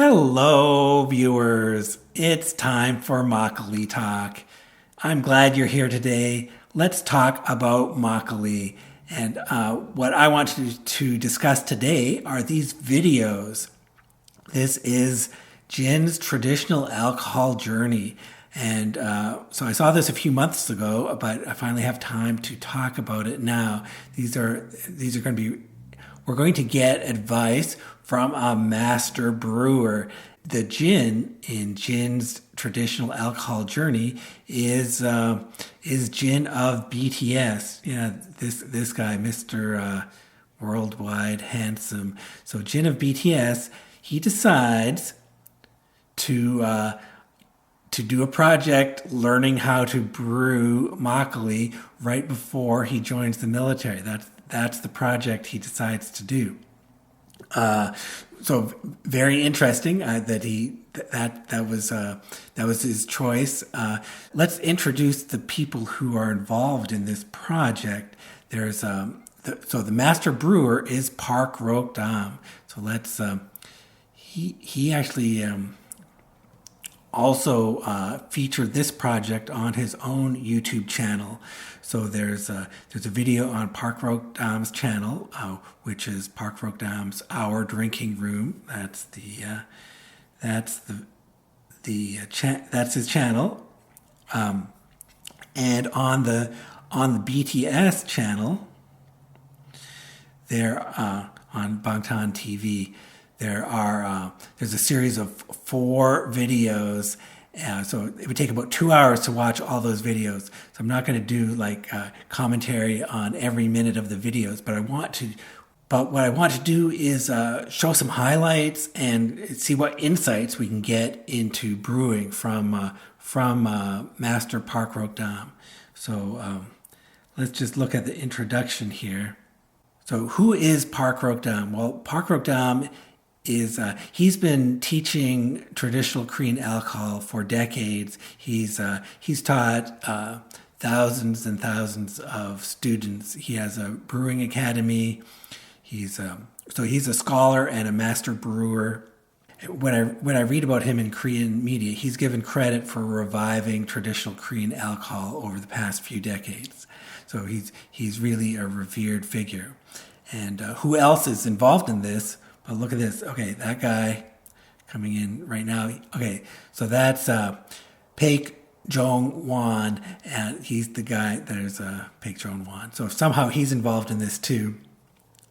Hello, viewers. It's time for Makgeolli Talk. I'm glad you're here today. Let's talk about makgeolli. And what I want to discuss today are these videos. This is Jin's traditional alcohol journey. And so I saw this a few months ago, but I finally have time to talk about it now. These are going to be, we're going to get advice from a master brewer. The Jin in Jin's traditional alcohol journey is Jin of BTS. Yeah, this guy, Mr. Worldwide Handsome. So Jin of BTS, he decides to do a project learning how to brew makgeolli right before he joins the military. That's the project he decides to do. So very interesting that was his choice. Let's introduce the people who are involved in this project. There's so the master brewer is Park Rokdam. So let's he actually also featured this project on his own YouTube channel. So there's a video on Park Rokdam's channel, which is Park Rokdam's Our Drinking Room. That's his channel. And on the BTS channel, there on BANGTANTV, there's a series of 4 videos. So it would take about 2 hours to watch all those videos. So I'm not going to do commentary on every minute of the videos, but what I want to do is show some highlights and see what insights we can get into brewing from Master Park Rokdam. So let's just look at the introduction here. So who is Park Rokdam? Well, Park Rokdam he's been teaching traditional Korean alcohol for decades. He's taught thousands and thousands of students. He has a brewing academy. He's a scholar and a master brewer. When I read about him in Korean media, he's given credit for reviving traditional Korean alcohol over the past few decades. So he's really a revered figure. And who else is involved in this? But look at this. Okay, that guy coming in right now. Okay, so that's Park Jong-won, and he's the guy. There's Park Jong-won. So somehow he's involved in this too,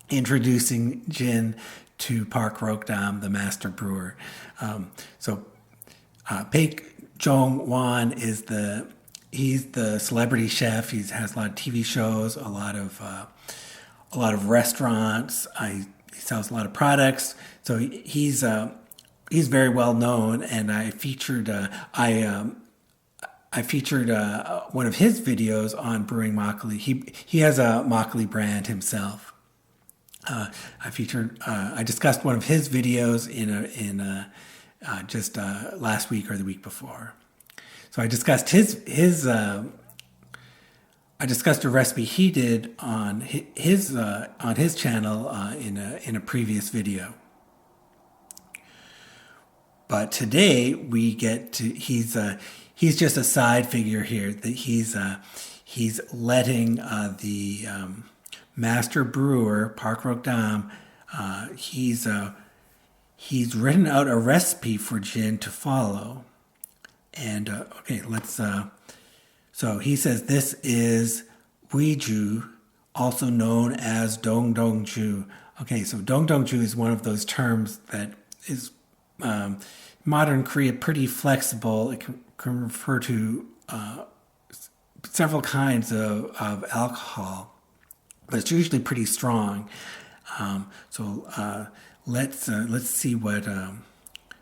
introducing Jin to Park Rokdam, the master brewer. Park Jong-won he's the celebrity chef. He has a lot of TV shows, a lot of restaurants. He sells a lot of products, so he's very well known. And I featured one of his videos on brewing makgeolli. He has a makgeolli brand himself. I discussed one of his videos in just last week or the week before. So I discussed I discussed a recipe he did on his channel in a previous video. But today we get to he's just a side figure here. That he's letting the master brewer Park Rokdam. He's written out a recipe for Jin to follow. And okay, let's. So he says this is Weiju, also known as Dongdongju. Okay, so Dongdongju is one of those terms that is modern Korea pretty flexible. It can refer to several kinds of alcohol, but it's usually pretty strong. Let's see what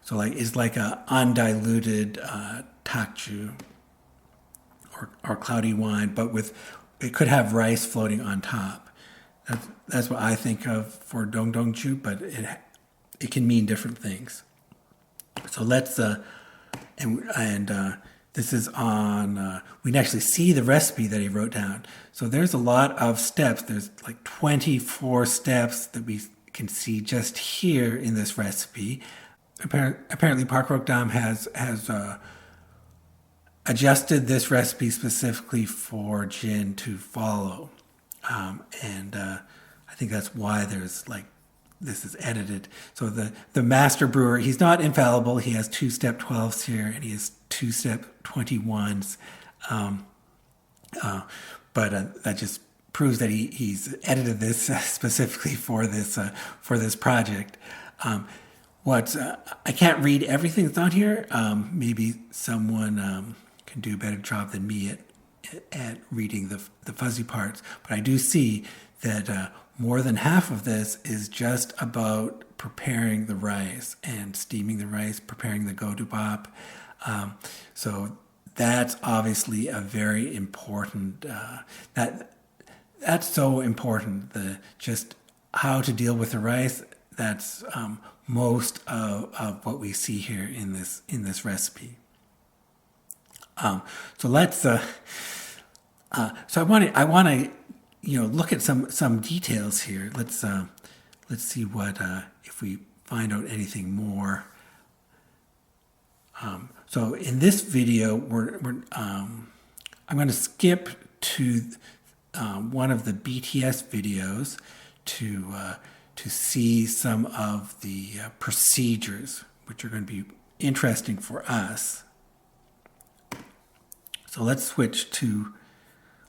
it's like a undiluted takju. Or cloudy wine, but it could have rice floating on top. That's what I think of for dongdongju, but it can mean different things. So let's this is on. We can actually see the recipe that he wrote down. So there's a lot of steps. There's like 24 steps that we can see just here in this recipe. apparently Park Rokdam has adjusted this recipe specifically for Jin to follow, and I think that's why there's like this is edited. So the master brewer, he's not infallible. He has 2-step 12s here, and he has 2-step 21s, but that just proves that he's edited this specifically for this project. I can't read everything that's on here. Maybe someone can do a better job than me at reading the fuzzy parts. But I do see that more than half of this is just about preparing the rice and steaming the rice, preparing the godubap. So that's obviously a very important. That's so important. Just how to deal with the rice. That's most of what we see here in this recipe. So let's. So I want to look at some details here. Let's see what if we find out anything more. So in this video, I'm going to skip to one of the BTS videos to see some of the procedures, which are going to be interesting for us. So let's switch to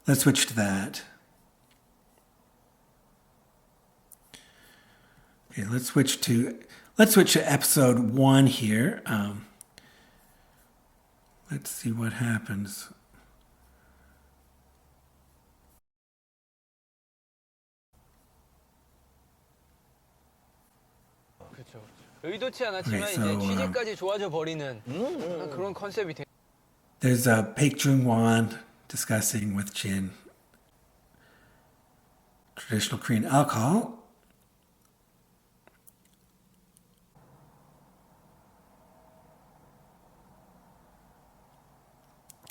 that. Okay, let's switch to episode 1 here. Let's see what happens. 그렇죠. 의도치 않았지만 이제 취지까지 좋아져 버리는 그런 컨셉이 돼. There's Baek Jung-won discussing with Jin traditional Korean alcohol.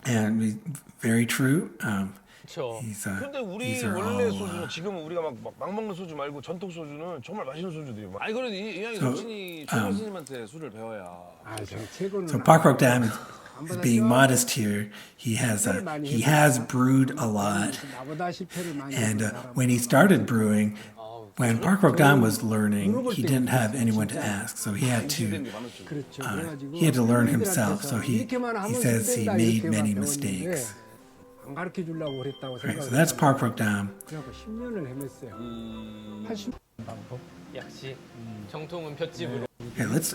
And very true. 그렇죠. 근데 우리 원래 소주는 지금 우리가 막 먹는 소주 말고 전통 소주는 정말 맛있는 소주들이 많아요. 아니 그래도 이 형이 정신이 최고 스님한테 술을 배워야. So Park Rokdam is being modest here. He has brewed a lot, and when he started brewing, when Park Rokdam was learning, he didn't have anyone to ask, so he had to learn himself. So he says he made many mistakes. Right, so that's Park Rokdam. 역시 정통은 볏집으로. Okay, let's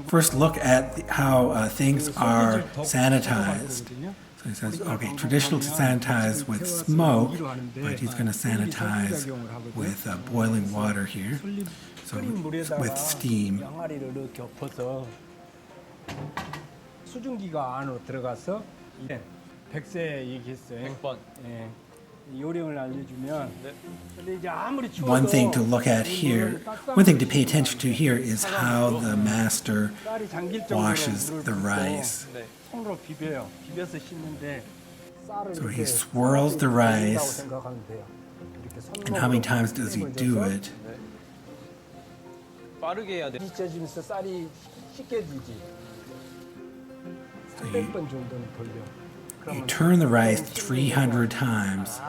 first look at how things are sanitized. So he says, okay, traditional to sanitize with smoke, but he's going to sanitize with boiling water here. So with steam. 수증기가 안으로 들어가서 백세 얘기했어요. 100번. 요령을 알려주면 근데 이제 아무리 추워도 One thing to look at here, one thing to pay attention to here is how the master washes the rice. 손으로 비벼요. 비벼서 씻는데 So he swirls the rice, and how many times does he do it? 빠르게 해야 돼. 뒤쳐지면서 쌀이 씻겨지지. 300번 정도는 돌려. You turn the rice 300 times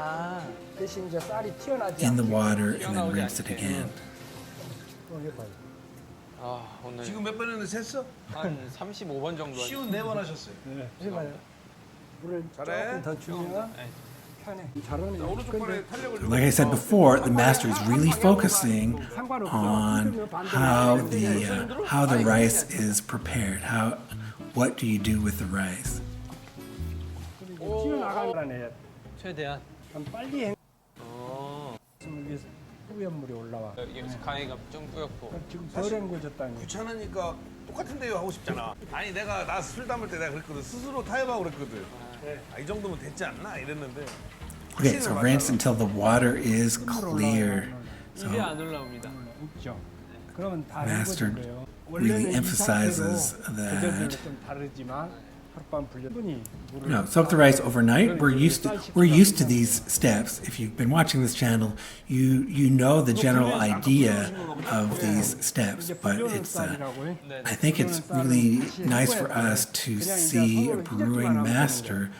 대신 이제 쌀이 튀어나지 in the water and then rinse it again. 아, 오늘 지금 몇 번 했는데 셌어? 한 35번 정도. 쉬운 4번 하셨어요. 네. 해봐요. 물을 잘해. 조금 더 주면 편해. 잘하네. 오른쪽 발에 탄력을 주고. Like I said before, the master is really focusing on how the rice is prepared. What do you do with the rice? 튀어나가는 최대한. 빨리 해. 위해서 뿌연물이 올라와. 가해가 좀 뿌였고. 지금 덜 헹궈졌다니. 귀찮으니까 똑같은 대요 하고 싶잖아. 아니 나 술 담을 때 내가 그랬거든. 스스로 타협하고 그랬거든. 이 정도면 됐지 않나 이랬는데. Okay, so rinse until the water is clear. So 입에 안 올라옵니다. 있죠. 그러면 다 master 헹궈진 거예요. really emphasizes that. 좀 다르지만 하룻밤 불려 분이 물을 No, soak the rice overnight. We're used to these steps. If you've been watching this channel, you know the general idea of these steps. But it's I think it's really nice for us to see a brewing master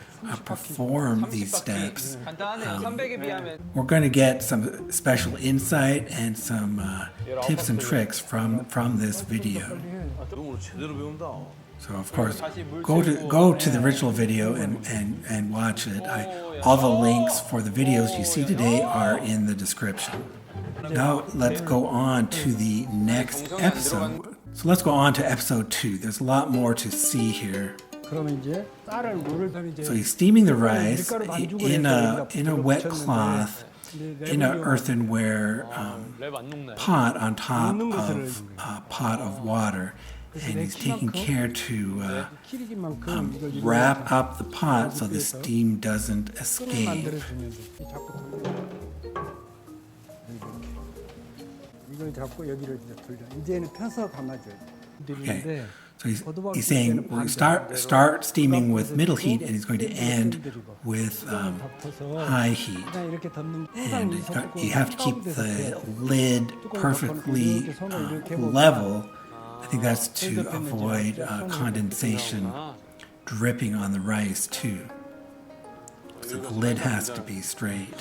perform these steps. 간단하네요. 300에 비하면. We're going to get some special insight and some tips and tricks from this video. 너무 제대로 배운다. So of course, go to the original video and watch it. All the links for the videos you see today are in the description. Now let's go on to the next episode. So let's go on to episode 2. There's a lot more to see here. 그러면 이제 쌀을 물을 이제 So he's steaming the rice in a wet cloth in an earthenware 랩안 녹나요? pot on top of a pot of water. And he's taking care to 키리긴 만큼 이걸 wrap up the pot so the steam doesn't 만들어 escape. 주면 돼. 자꾸 돌려. 이렇게. 이걸 잡고 여기를 이제 돌려. 이제는 펴서 감아줘야 돼. Okay. So he's saying we're start steaming with middle heat and he's going to end with high heat. 그냥 이렇게 덮는 And you have to keep the lid perfectly level. I think that's to avoid condensation dripping on the rice too. So the lid has to be straight.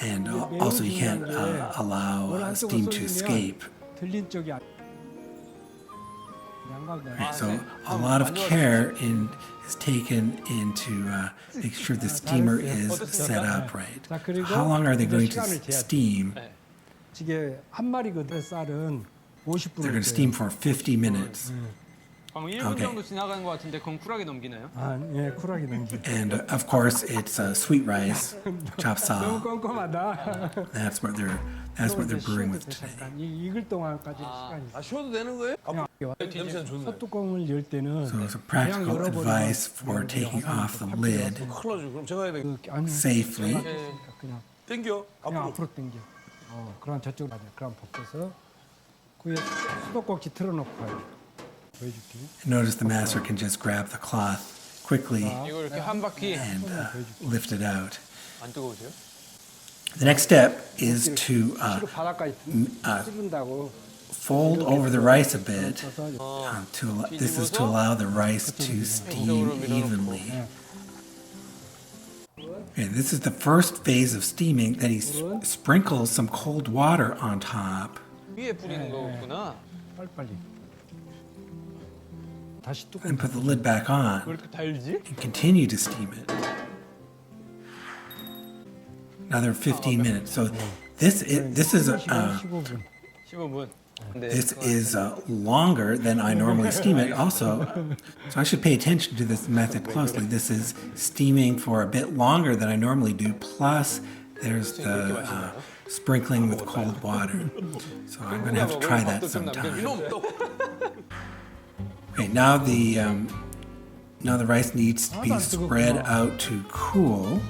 And also you can't allow steam to escape. 들린 쪽이 So a lot of care is taken into making sure the steamer is set up right. How long are they going to steam? 이게 한 마리거든. 쌀은 50분. They're going to steam for 50 minutes. 그럼 1분 정도 지나가는 것 같은데 그럼 쿨하게 넘기나요? 아, 예, 쿨하게 넘기. And of course, it's sweet rice, chop 너무 sao. 꼼꼼하다. That's what they're brewing with today. 잠깐 익을 동안까지 시간이 있어. 쉬어도 되는 거예요? 냄새는 좋네. 솥뚜껑을 열 때는 So it's a practical advice for taking off the lid 큰일 나죠. 그럼 제가 해야 되겠다. safely. 그냥 땡겨. 앞으로. 앞으로 당겨. 그럼 저쪽으로 가자. 그럼 벗겨서 그 수도꼭지 틀어놓고 가요. 보여줄게. Notice the master can just grab the cloth quickly 이거 이렇게 한 바퀴 and lift it out. 안 뜨거우세요? The next step is to 시로 바닥까지 찌른다고. fold over the rice a bit. This is to allow the rice to steam evenly. Okay, this is the first phase of steaming. Then he sprinkles some cold water on top. 위에 뿌리는 거구나. 빨리빨리. 다시 뚜껑 And put the lid back on 왜 이렇게 달지? and continue to steam it. Another 15 minutes. So this is 15분. 15분. this is longer than I normally steam it. Also, so I should pay attention to this method closely. This is steaming for a bit longer than I normally do. Plus, there's the sprinkling with cold water. So I'm going to have to try that sometime. Okay, now the rice needs to be spread out to cool.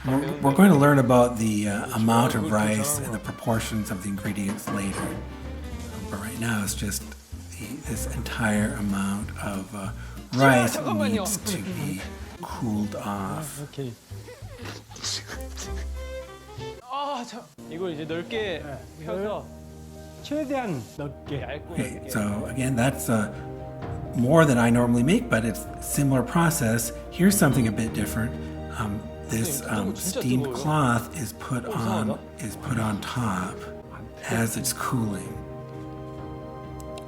We're going to learn about the amount of rice and the proportions of the ingredients later. But right now it's just this entire amount of rice needs to be cooled off. 오케이. 이걸 이제 넓게 펴서 최대한 넓게. 얇고 Okay, 넓게. so again, that's more than I normally make, but it's a similar process. Here's something a bit different. This steamed cloth is put on top as it's cooling.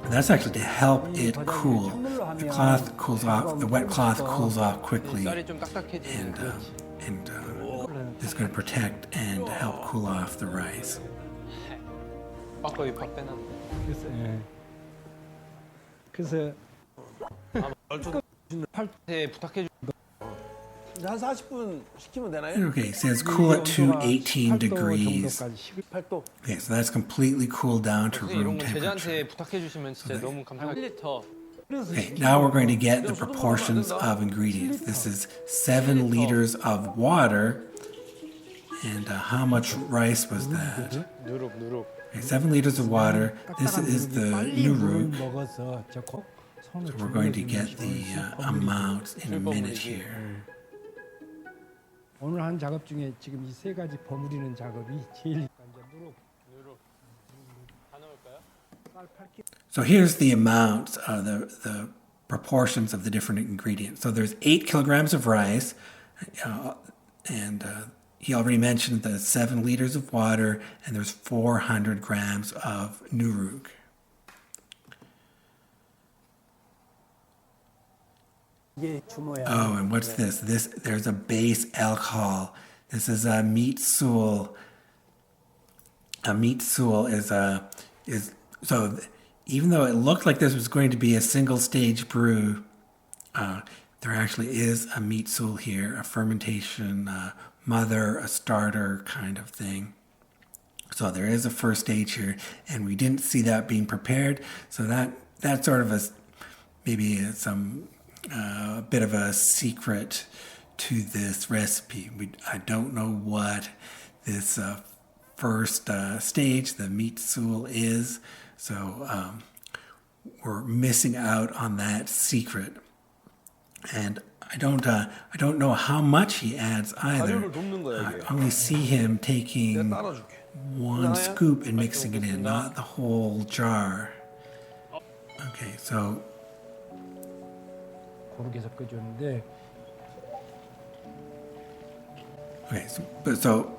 And that's actually to help it cool. The cloth cools off. The wet cloth cools off quickly, 쌀이 좀 딱딱해지는 and it's going to protect and help cool off the rice. 아까 밥 빼놨네. 그래서 부탁해 주. 한 40분 식히면 되나요? Okay, it says cool it to 18 degrees. 8도. Okay, so that's completely cooled down to room 이런 거 temperature. 제자한테 부탁해 주시면 진짜 너무 감사하겠습니다. 1리터. Okay, now we're going to get the proportions of ingredients. This is 7 liters of water. And how much rice was that? 누룩. Okay, 7 liters of water. This is the nuru. 먹어서 손을 We're going to 주물러 get the 주는 것이 amounts in a minute 버무리기. here. 오늘 한 작업 중에 지금 이 세 가지 버무리는 작업이 제일 이제 누룩 다 넣을까요? 쌀 8kg. So here's the amounts, the proportions of the different ingredients. So there's 8 kilograms of rice, and he already mentioned the 7 liters of water, and there's 400 grams of nuruk. 이게 주모야. Oh, and what's this? There's a base alcohol. This is a meat sul. A meat sul is so. Even though it looked like this was going to be a single stage brew, there actually is a meat sul here, a fermentation mother, a starter kind of thing. So there is a first stage here, and we didn't see that being prepared. So that's sort of maybe some bit of a secret to this recipe. I don't know what this first stage, the meat sul, is. So we're missing out on that secret, and I don't know how much he adds either. 발효를 돕는 거야 I 이게. only see him taking 내가 따라줄게. one scoop and mixing it in, not the whole jar. Okay, so 고르게 섞어줬는데 so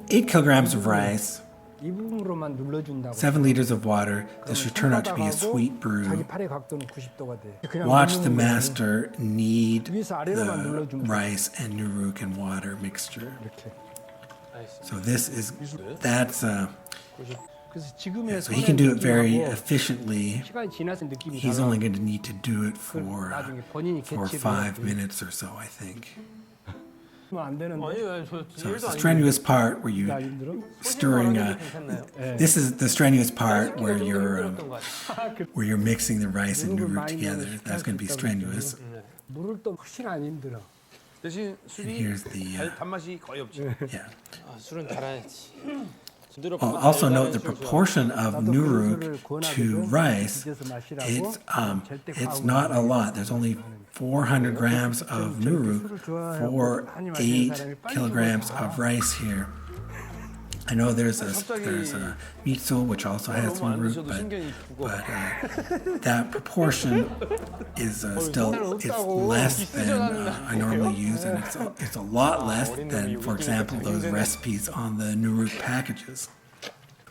8 kilograms of rice, 이 부분으로만 눌러준다고. 7 liters of water. This should turn out to be a sweet 자기 brew. 팔의 각도는 90도가 돼. 그냥 Watch the 누르는 거예요. master knead 위에서 아래로만 the 눌러주면 rice and nuruk and water mixture. 이렇게. So that's 그래서 지금의 so he can do it very 느낌하고 efficiently. 시간이 지나서 느낌이 He's 달라. only going to need to do it for 나중에 본인이 for 캐치를 5 해야지. minutes or so, I think. 안 되는데. 아니요, 저 So it's 일도 the 아니고. strenuous part where you 나 힘들어? stirring. This is the strenuous part where 힘들었던 것 같아요. where you're mixing the rice and nuruk together. That's going to be strenuous. 물을 또 훨씬 안 힘들어. 대신 And 술이 here's the 단맛이 거의 없지. yeah. 아, 술은 달아야지. Also note the proportion of nuruk to rice. It's not a lot. There's only 400 grams of nuruk for 8 kilograms of rice here. I know there's a meat sul which also has 너무 안 nuruk, 드셔도 신경이 크고. but that proportion is still it's less than I normally use, and it's a lot less than, for example, those recipes on the nuruk packages.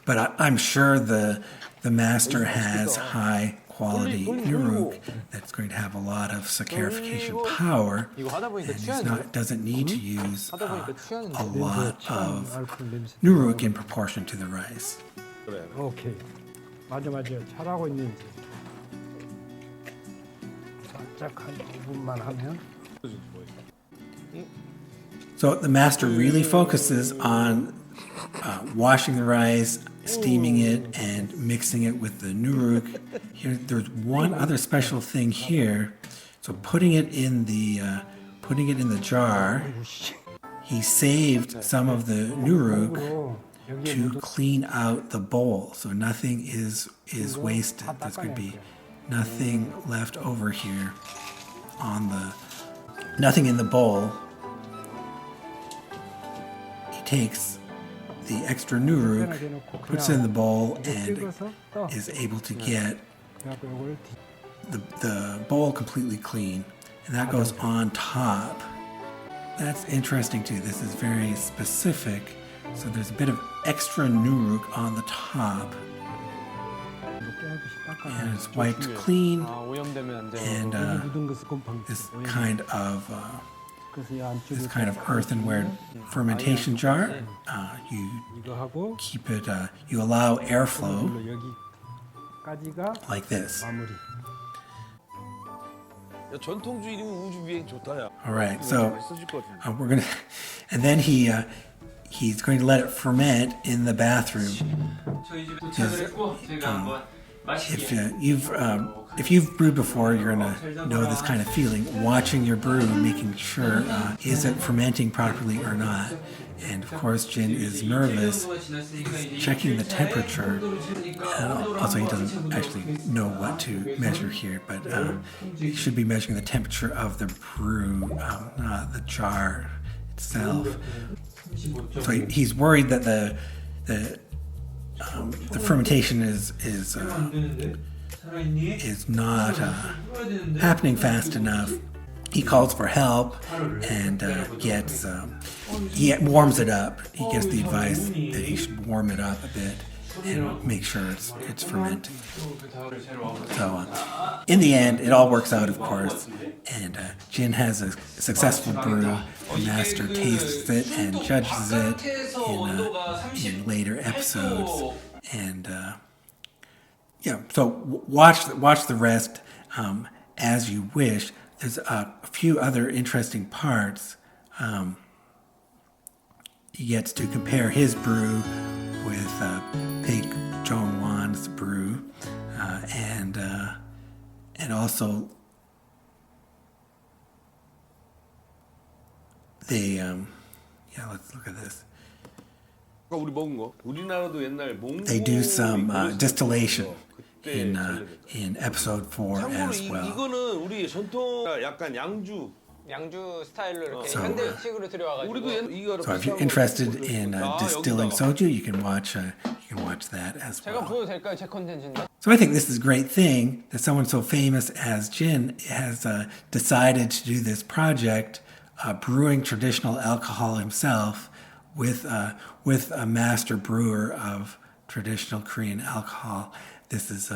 But I'm sure the master has high quality nuruk that's going to have a lot of saccharification power, 이거 하다 and 보니까 doesn't need to use 하다 보니까 취하는데. a lot of 알코올 냄새. nuruk in proportion to the rice. 그래. 오케이. 맞아. 잘하고 있는지. 살짝 한 5분만 하면. So the master really focuses on washing the rice, steaming it, and mixing it with the nuruk. Here, there's one other special thing here. So putting it in the jar, he saved some of the nuruk to clean out the bowl, so nothing is wasted. There's going to be nothing left over here nothing in the bowl. He takes the extra nuruk, puts it in the bowl, and is able to get the bowl completely clean, and that goes on top. That's interesting too. This is very specific. So there's a bit of extra nuruk on the top, and it's wiped clean. 아, 오염되면 안 돼. And 묻은 것을 곰팡이. this kind of 그래서 이 안쪽에 this kind of earthenware fermentation jar, you 이거 하고 keep it. You allow airflow 여기까지가 like this. 마무리. 야, 전통주의는 우주 비행 좋다야. All right. So 맛있어질 것 같은데. we're gonna, and then he's going to let it ferment in the bathroom. 저희 집에 도착을 했고 제가 한번 if you've brewed before, you're gonna know this kind of feeling. Watching your brew, making sure is it fermenting properly or not. And of course, Jin is nervous. He's checking the temperature. Also, he doesn't actually know what to measure here, but he should be measuring the temperature of the brew, not the jar itself. So he's worried that the fermentation is not happening fast enough. He calls for help and he warms it up. He gets the advice that he should warm it up a bit and make sure it's fermenting. So in the end, it all works out, of course, and Jin has a successful brew. The master tastes it and judges it in later episodes. And so watch the rest as you wish. There's a few other interesting parts. He gets to compare his brew with Park Rokdam's brew, and also they let's look at this. 우리 먹은 거. 우리나라도 옛날 몽고 They do some distillation in episode 4 참고로 as well. 이거는 우리 전통 약간 양주 스타일로 이렇게 현대식으로 들여와가지고. 우리도 이거 So if you're interested in distilling soju, you can watch that as 제가 well. 보여도 될까요? 제 컨텐츠인데. So I think this is a great thing that someone so famous as Jin has decided to do this project, brewing traditional alcohol himself with a master brewer of traditional Korean alcohol. This is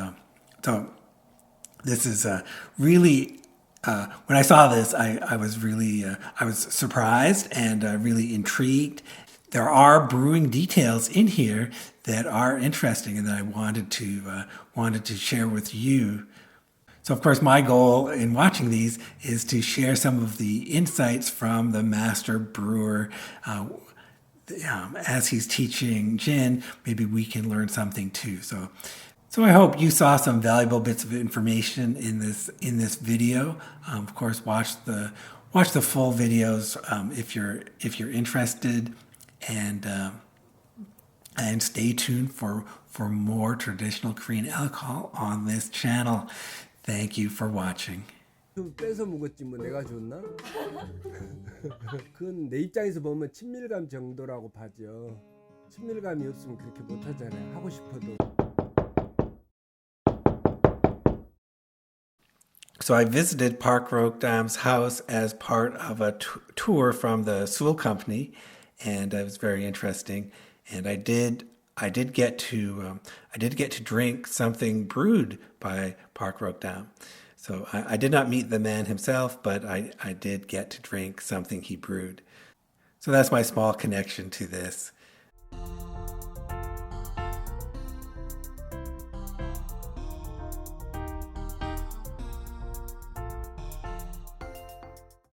really. When I saw this, I was really I was surprised and really intrigued. There are brewing details in here that are interesting and that I wanted to share with you. So, of course, my goal in watching these is to share some of the insights from the master brewer. As he's teaching Jin, maybe we can learn something too. So I hope you saw some valuable bits of information in this video. Of course, watch the full videos if you're interested, and stay tuned for more traditional Korean alcohol on this channel. Thank you for watching. 좀 뺏어 먹었지 뭐 내가 줬나? 그건 내 입장에서 보면 친밀감 정도라고 봐죠. 친밀감이 없으면 그렇게 못하잖아요. 하고 싶어도. So I visited Park Rokdam's house as part of a tour from the Seoul company, and it was very interesting. And I did get to drink something brewed by Park Rokdam. So I did not meet the man himself, but I did get to drink something he brewed. So that's my small connection to this.